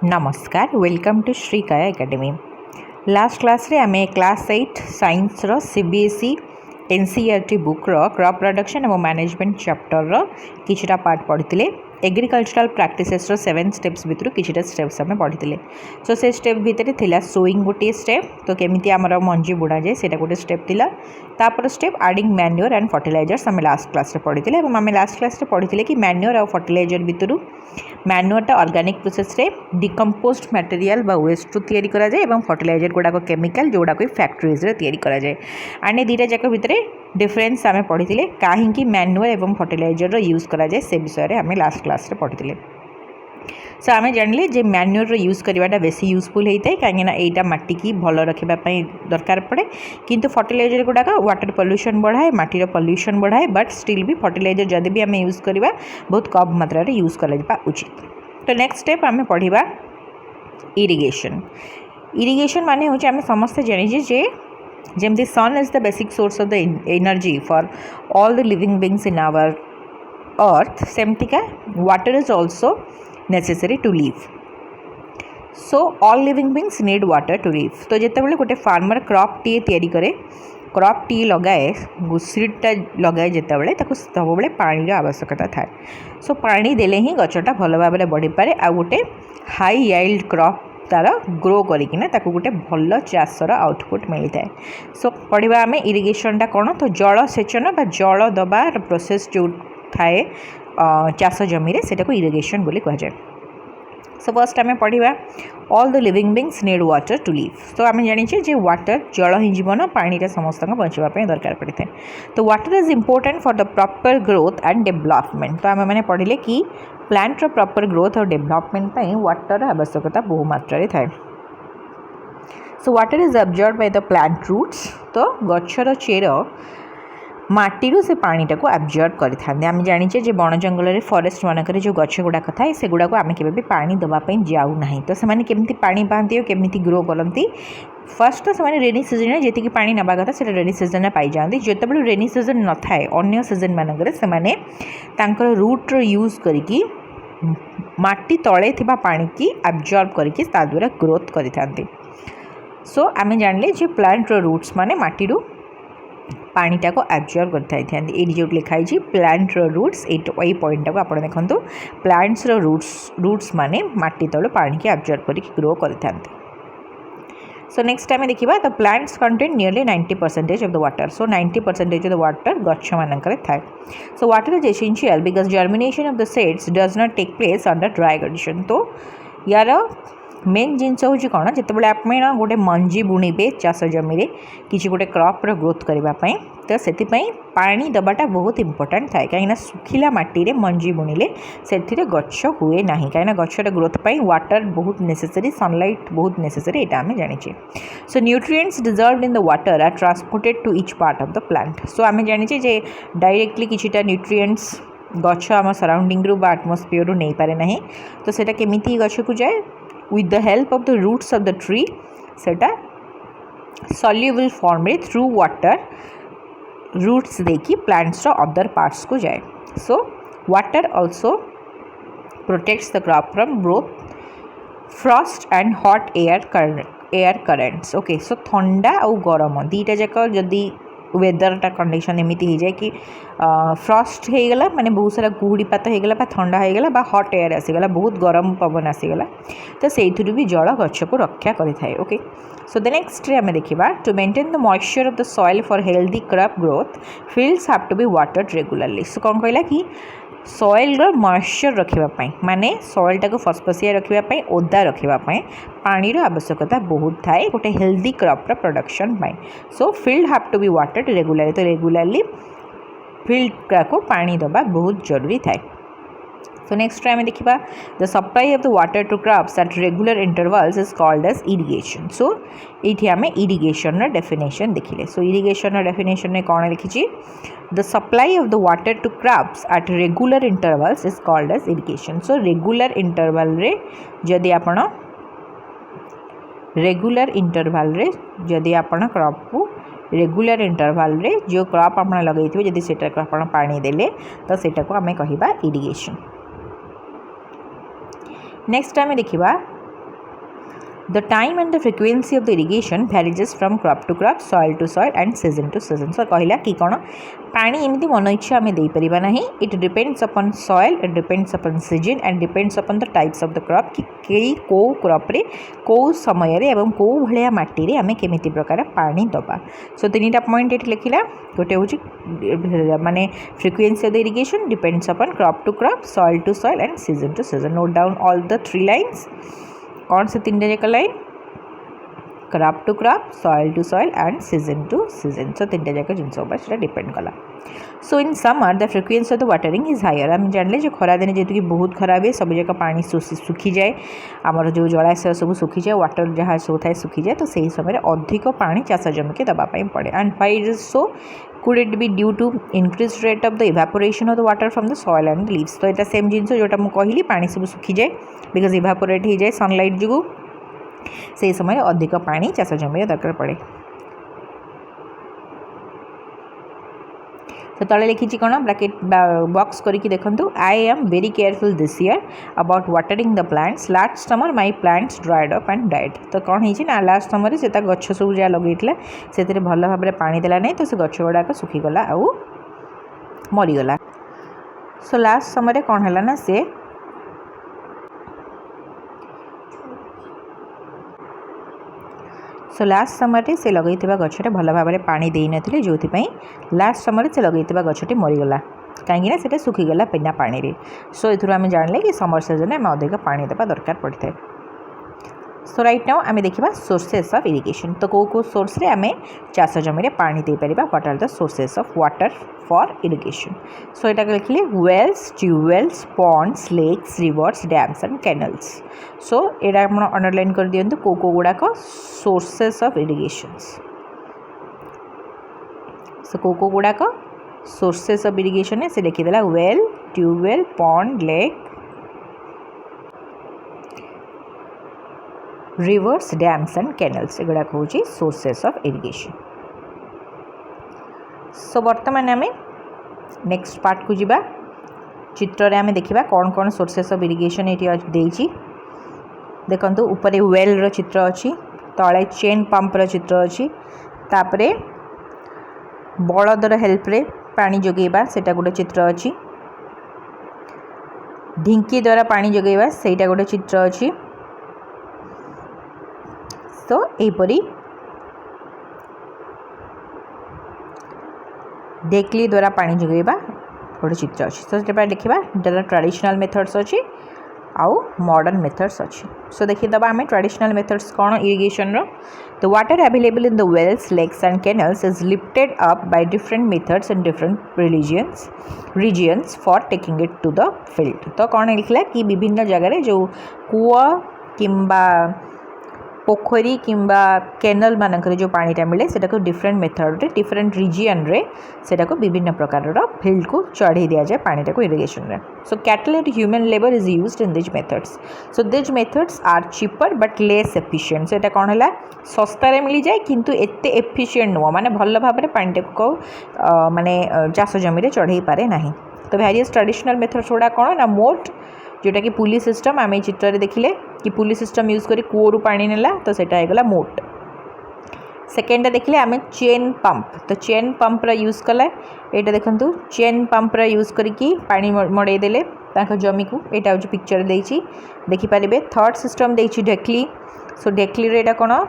नमस्कार welcome to Shrikaya academy. Last class रे आमे क्लास 8 साइंस रो सीबीएसई एनसीईआरटी बुक रो क्रॉप प्रोडक्शन और मैनेजमेंट चैप्टर रो किछटा पार्ट पढ़िथिले। एग्रीकल्चरल प्रैक्टिसेस रो 7 स्टेप्स भितर किछटा स्टेप्स आमे पढ़िथिले। सो से स्टेप भितर थिला सोइंग गोटे स्टेप, तो केमिति हमर मंजी बुड़ा जाए सेटा गोटे स्टेप थिला। तापर step adding manure and fertilisers आमे लास्ट क्लास रे पढ़िथिले। एवं आमे लास्ट क्लास रे पढ़िथिले कि मैन्योर और फर्टिलाइजर भितरु मैन्योरटा ऑर्गेनिक प्रोसेस रे डिकम्पोज्ड मटेरियल बा वेस्ट टू तैयारी करा जाए और फर्टिलाइजर गुड़ाक केमिकल जोड़ा कोई फैक्ट्रीज रे तैयारी करा जाए। आने दुईटा जाक भितर डिफरेंस आमे पढ़िथिले काहेकि मैन्योर एवं फर्टिलाइजर रो यूज करा जाए से विषय रे आमे लास्ट क्लास रे पढ़िथिले। सो आमे जानले जे मैन्योर रो यूज करवाटा बेसी यूजफुल होता है कहीं एटा माटी की भल रखा दरकार पड़े, किंतु फर्टिलाइजर गुड़ाक वाटर पॉल्यूशन बढ़ाए, माटीर पॉल्यूशन बढ़ाए, बट स्टिल भी फर्टिलाइजर जदि भी आमे यूज करवा बहुत कम मात्रा रे यूज करा उचित। तो नेक्स्ट स्टेप आमे पढ़िबा इरिगेशन। इरिगेशन माने होचे आमे समस्ते जानिजे जे जेमती sun is the basic source of the energy for all the living beings in our earth, सेमतिका water is also necessary to live. So all living beings need water to live. तो जितेबाला गोटे फार्मर क्रॉप टी तैयारी करे, crop T लगाए, सीडटा लगाए जितेबाला ताको सब बेले पानी आवश्यकता थाए। सो पानी देले ही गछटा भल भाव में बढ़ी पारे आ गोटे हाई यील्ड क्रॉप तार ग्रो करिकिना ताको गोटे भल चाषर आउटपुट मिलता है। सो पढ़िबा आमे इरिगेशनटा कौन, तो जल सेचन बा जल दबा प्रोसेस जो थाए चाष जमी सेटा को इरिगेशन बोली कह जाए। सो फर्स्ट आमे पढ़िबा all the living beings need water to live. तो आमे जानिछे जे वाटर जल ही जीवन, पानी समस्त बचावा दरकार पड़े थे। तो water is important for the proper growth and development. तो आमे मैंने पढ़िले कि प्लांट रो प्रॉपर ग्रोथ और डेवलपमेंट वाटर आवश्यकता बहु मात्रा थाए। So water is absorb by the plant roots. तो गछर चेर माटीरू से पानीटा को एब्जॉर्ब करि थांदे। आमे जानिछे जे बण जंगल रे फॉरेस्ट मानकरे जो गछ गुड़ाक थाए से गुड़ाक आमे केबे भी पानी दबा पई जाऊ नाही। तो से माने केमिति पानी पाती और केमिति ग्रो करती, फर्स्ट तो से रेनी सीजन में जी पानी नवा कथा से रेनी सीजन पाई जाती। जिते रेनी सीजन न थाए अन्य सीजन मानकरे से माने तांकर रूट रो यूज करिकी माटी तले थिबा पानी की एब्जॉर्ब करिकी ता द्वारा ग्रोथ करि थांती। सो आमे जानले जे प्लांट रो रूट्स माने माटी रू पानीटा को एब्जॉर्ब करता है। ये जो लिखाई प्लांट रो रूट्स, ये पॉइंट को आप देखो प्लांट्स रो रूट्स माने माटी तले पानी की एब्जॉर्ब करके ग्रो करते। सो नेक्स्ट टाइम देखा the plants contain nearly 90% of the water. So 90% of the water गच्छ मानकर थाए। So water is essential because germination of the seeds does not take place under dry condition. तो यार main जिनस हूँ कौन, जिते आप गोटे मंजी बुणवे चाष जमी किसी गोटे क्रॉप ग्रोथ करने, तो से पानी दबाटा बहुत इंपोर्टेंट थाए कहीं सुखिला माटी रे मंजी बुणिले से गच्छ हुए ना, कहीं गच्छर ग्रोथ पाई वाटर बहुत नेसेसरी, सनलाइट बहुत नेसेसरी, यहाँ आम जाने। So nutrients dissolved in the water are transported to each part of the plant. So आम जाने जे डायरेक्टली किछिटा न्यूट्रिएंट्स गच्छ आम सराउंडिंग रू बा एटमोस्फियर रू नहीं पारे ना, तो सेटा केमिति गच्छ को जाए with the help of the roots of the tree सेटा soluble form रे through water roots देखी plants रो other parts को जाए। So water also protects the crop from both frost and hot air currents। okay, so ठंडा और गरम दीटा जाक जदि वेदरटा कंडीशन एमती हो जाए कि फ्रस्ट हो गला माने बहुत सारा कुहुड़ीपात हो गला, ठंडा हो गला, हट एयर आसीगला, बहुत गरम पवन आसीगला, तो से भी जल गच्छ को रक्षा करें। ओके, सो द नेक्स्ट आम देखा to maintain the moisture of the soil for healthy crop growth fields have to be watered regularly. So कौन कहला कि सॉइल रो मॉइस्चर रखापी माने सॉइलटा को फसफसिया रखापी, ओदा रखापी पानीर आवश्यकता बहुत थाए गोटे हेल्दी क्रॉप प्रोडक्शन पाई। So field have to be watered regularly. तो रेगुलरली फील्ड को पानी दबा बहुत जरूरी थाए। सो नेक्स्ट आम देखा the supply of the water to crops at regular intervals is called as irrigation. So ये आम इरिगेशन डेफिनेशन देखिले। सो इरिगेशन डेफिनेशन में कौन लिखी, the supply of the water to crops at regular intervals is called as irrigation. So regular interval रे जदि आपण regular interval रे जदि आपण क्रॉप को रेगुलर इंटरवल रे जो क्रॉप आप लगे थे जदि सेटा को आपण पानी देले तो सेटा को आमे कहिबा इरिगेशन। नेक्स्ट आम देखा The time and the frequency of the irrigation varies from crop to crop, soil to soil and season to season. So कहला कि कौन पानी एमती मन इच्छा आम दे पारिबा नाही. It depends upon soil, it depends upon season and depends upon the types of the crop कि कई को क्रॉप रे को समय रे एवं को भलिया माटी रे आमे केमिति प्रकार पानी दबा. सो तीनटा पॉइंट एठी लिखिला. गोटे होची माने frequency of the irrigation depends upon crop to crop, soil to soil and season to season. Note down all the three lines. कौन से तीन जाक लाइन? Crop to crop, soil to soil and season to season. So तीन जाक जिनस उपर depend कला. So in summer the frequency of the watering is higher. आम जानले जो खरा दिन जेहेतु कि बहुत खरा हुए सब जाक पानी सुखी जाए, आमर जो जलाशय सब सुखी जाए, वाटर जहाँ सब थाए सुखी जाए, तो सही समय अधिक पानी चाष जमी के दवाई पड़े. And why is so? Could it be due to increased rate of the evaporation of the water from the soil and the leaves? तो यहाँ सेम जिन जोटा मुझे कहली पानी सब सुखी जाए बिकज इभापोरेट हो जाए सनलाइट जो से समय अधिक पानी चाष जमी दरकार पड़े. तो तले लिखी कौन ब्रैकेट बॉक्स करके देखो. I am very careful this year about watering the plants. Last summer my plants dried up and died. तो कौन है ना लास्ट समर से गछ सब जहाँ लगे से भल भाव में पानी देला नहीं, तो से गछ गुड़ाक सुखीगला आउ मरीगला. सो लास्ट समर कौन है ना से सो लास्ट समर से लगे गचटे भल भाव में पानी दे नथिले, जो लास्ट समर से लगे गचटी मरीगला कहीं से सुखीगला बिना पानी रे. सो ये जानले कि समर सीजन में अधिक पानी देवा दरकार पड़ता है. सो राइट नाउ आम देखा सोर्सेस ऑफ इरिगेशन. तो कौ सोर्स रे आम चाष जमी पानी दे पारिबा. What are the sources of water for irrigation? So यहाँ लिखिले wells, tubewells, ponds, lakes, rivers, dams and canals. So यहाँ आप अंडरलाइन कर दियंतु कौ गुड़ाक सोर्सेस ऑफ इरिगेशंस. सो कौ गुड़ाक सोर्सेस ऑफ इरिगेशन है से लिखिदेला well, tubewell, pond, lake, rivers, dams and canals. एगुड़ाक हूँ सोर्सेस ऑफ इरिगेशन. सो बर्तमान आम नेक्स्ट पार्ट को जीवा. चित्र आम देखा कौन कौन सोर्सेस ऑफ इरिगेशन ये देती. देखो ऊपर वेल रो चित्र अच्छी, तले चेन पंप रो चित्र अच्छी, तापरे बलदर हेल्प रे पानी जोगेबा सेटा गोटे चित्र अच्छी, ढिंकी द्वारा पानी जोगेबा सेटा गोटे चित्र अच्छी. तो यहीपरी डेक्ली द्वारा पानी जोगेबा गोटे चित्र अच्छी. तो से देखा ट्रेडिशनल मेथड्स अच्छी आउ मॉडर्न मेथड्स अच्छी. सो देखीदबा आम ट्रेडिशनल मेथड्स कौन इरिगेशन रो. The water available in the wells, lakes and canals is lifted up by different methods in different regions for taking it to the field. तो कौन लिखला कि विभिन्न जगह जो कूआ किंबा पोखरी किंबा कैनल मानक जो पानीटा मिले से डिफरेंट मेथड रे डिफरेंट रिजियन रे सेटा को विभिन्न प्रकार फील्ड को चढ़े दि जाए पानीटा को इरिगेशन रे. So cattle and human labour is used in these methods. So these methods are cheaper but less efficient. So कौन है सस्तार मिल जाए किंतु एते एफिशिएंट नुह माने भल भाव में पानीटा को माने चाष जमी चढ़े पारे ना. तो वेरियस ट्रेडिशनल मेथड्स गुड़ा कौन ना मोट जोटा कि पुली सिस्टम आम चित्र देखिले कि पुली सिस्टम यूज कर कूअरु पानी नेला तो सेटा होगला मोट. सेकेंडा देखिले आम चेन पंप. तो चेन पंप यूज कला यहाँ देखु चेन पंप यूज करके पानी मड़े देले जमी को. यहाँ हूँ पिक्चर देखिपारे. थर्ड सिस्टम देखी ढेकली. सो ढेकली यहाँ कौन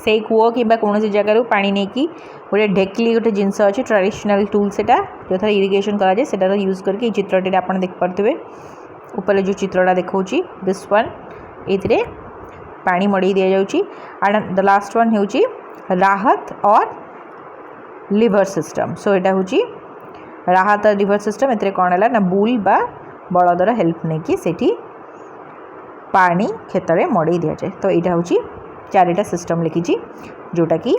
से कूओ कि कौन जगार पानी नहीं कि गोटे ढेकली गोटे जिनस अच्छी ट्रेडिशनल टूल से जो थे इरिगेशन कराए से यूज करके चित्रटी आप देखिपे. ऊपर जो चित्रटा देखा दिस वन ये पानी मड़े दि जाऊँगी. एंड द लास्ट वन हूँ राहत और लिवर सिस्टम. सो यहाँ हूँ राहत और लिवर सिस्टम. ये कौन है ना बुल बा बलदर हेल्प नहीं कि सेठी पानी खेत में मड़े दि जाए. तो यहाँ हूँ चारिटा सिस्टम लिखी जोटा कि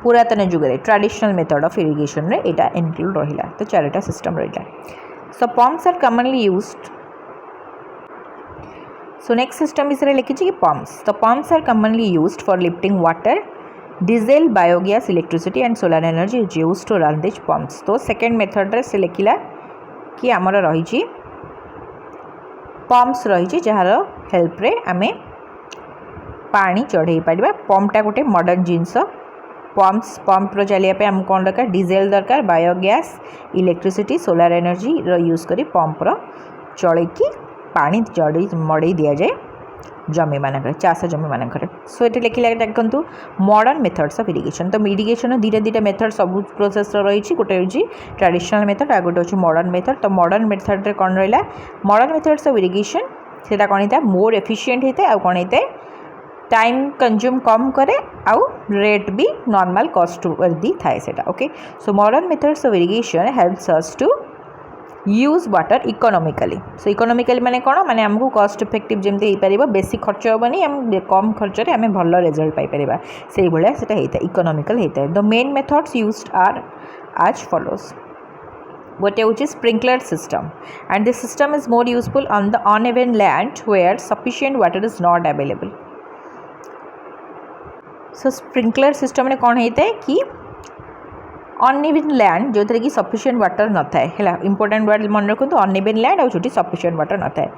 पुरातन जुगे ट्रेडिशनल मेथड ऑफ इरिगेशन रे एटा इनक्लूड रहिला. तो चारिटा सिस्टम रहिला. So pumps are commonly used. So next system विषय लिखी कि पंप्स. तो pumps are commonly used for lifting water, diesel, biogas, electricity and solar energy is used to run this pumps. तो सेकेंड मेथड रे से लिखिला कि आमर रही पंप्स रही जार हेल्प रे आमे पानी चढ़े पार पंपटा गोटे मॉडर्न जिनस पंपर चलिए आम कौन दरकार डीजेल दरकार biogas electricity solar energy use करी पंपर चलैकी पानी चढ़ी मड़े दि जाए जमी मानक चाष जमी मानक सो ये लिखिला देखु मॉडर्न मेथड्स ऑफ इरिगेशन तो इरिगेशन दुईटा मेथड सब प्रोसेस रही गोटे हूँ ट्रेडिशनल मेथड आ गोटे हूँ मॉडर्न मेथड तो मॉडर्न मेथड रे कौन रहा मॉडर्न मेथड्स ऑफ इरिगेशन से कौन होता है मोर एफिशिएंट होता है कौन होता है टाइम कंज्यूम कम करे आउ रेट भी नॉर्मल कॉस्ट वर्दी थाए सेटा okay so modern methods of irrigation helps us to use water economically so economically माने कौन माने हमको कॉस्ट इफेक्टिव जमती हो पार बेसी खर्च हेनी आम कम खर्च आम भल रिजल्ट पाइपर से भाया से होता है इकोनॉमिकल होता है the main methods used are as follows गोटे हूँ sprinkler system and this system is more useful on the uneven land where sufficient water is not available so sprinkler system में कौन होता है कि अनइवन लैंड जो थी कि सफिशिएंट वाटर न थाए है इंपोर्टेंट वर्ड मन रखु अनइवन लैंड और जो सफिशिएंट वाटर न थाए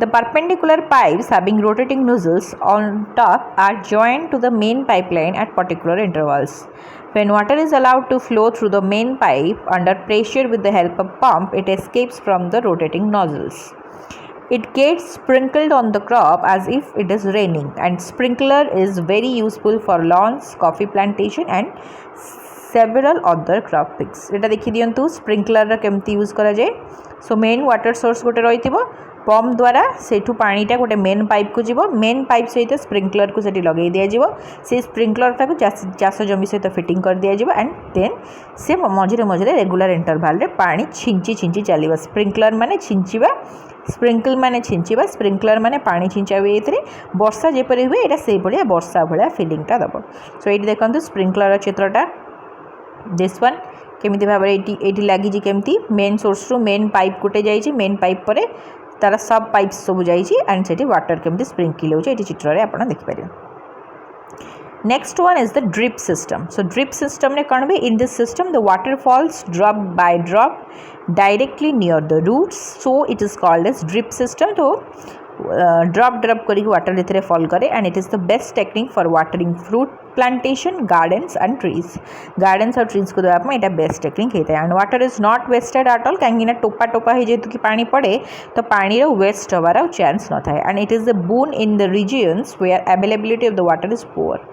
the perpendicular pipes having rotating nozzles on top are joined to the main pipeline at particular intervals when water is allowed to flow through the main pipe under pressure with the help of pump it escapes from the rotating nozzles it gets sprinkled on the crop as if it is raining and sprinkler is very useful for lawns coffee plantation and several other crop picks एटा देखि दियंतु sprinkler केमती use करा जाए so main water source गोटे रही pump द्वारा सेठू पानीटा गोटे main pipe को जीव मेन पाइप सहित स्प्रिंकलर को सेठी लगे दिज्व से स्प्रिंकलरटा को चाष जमी सहित फिटिंग कर दिज्व एंड देन से मझे मझे रेगुलर इंटरवाल पानी छिंची छिंची चलो स्प्रिंकलर माने छिंचीबा स्प्रिंकल माने छिंचीबा स्प्रिंकलर माने पानी छिंचा हुए ये वर्षा जेपरी हुए यहाँ से भाया वर्षा भाया फिलिंगटा दब सो ये देखो स्प्रिंकलर चित्रटा दिस वन केमी भाव ये लगी केमती मेन सोर्स रु मेन पाइप गोटे जाइए मेन पाइप पर तार सब पाइप सब जाइए एंड से वाटर केमती स्प्रिंकल हो चित्र में आप देखिए next one is the drip system so drip system ने कौन भी in this system the water falls drop by drop directly near the roots so it is called as drip system तो ड्रॉप ड्रॉप करके water ये fall करे and it is the best technique for watering fruit plantation gardens and trees gardens और trees को देवाई यहाँ best technique होता है and water is not wasted at all कहीं टोपा टोपा है जेहेतु कि पानी पड़े तो पानी वेस्ट हबार चांस न था and it is the boon in the regions where availability of the water is poor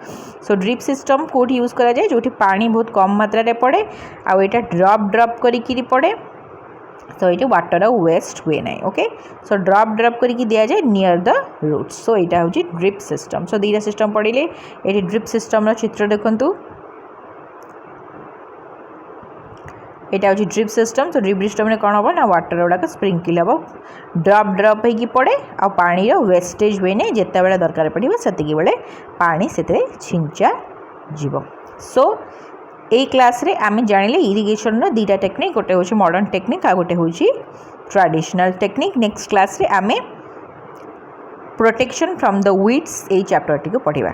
so drip system कौटी यूज करा जाए जो पानी बहुत कम मात्रा पड़े आउ यहाँ ड्रॉप ड्रॉप करी पड़े तो ये वाटर वेस्ट हुए ना ओके सो ड्रॉप ड्रॉप करके दि जाए नियर द रूट्स सो यहाँ हूँ ड्रिप सिस्टम सो दुईटा सिस्टम पढ़े ये ड्रिप सिस्टम चित्र देखु यहाँ हूँ ड्रिप सिस्टम तो ड्रिप सिस्टम में कौन हम ना वाटर गुड़ाक स्प्रिंकल हम ड्रॉप ड्रॉप हो पड़े आ पानी वेस्टेज हुए ना जिते बड़े दरकार पड़े से बेले पानी से छिंचा जीव सो यही क्लास रे आम जानिले इरिगेशन रो दुईटा टेक्निक गोटे हूँ मॉडर्न टेक्निक आ गोटे हूँ ट्रेडिशनल टेक्निक नेक्स्ट क्लास रे आम प्रोटेक्शन फ्रॉम द वीड्स यही चैप्टर टी को पढ़ा।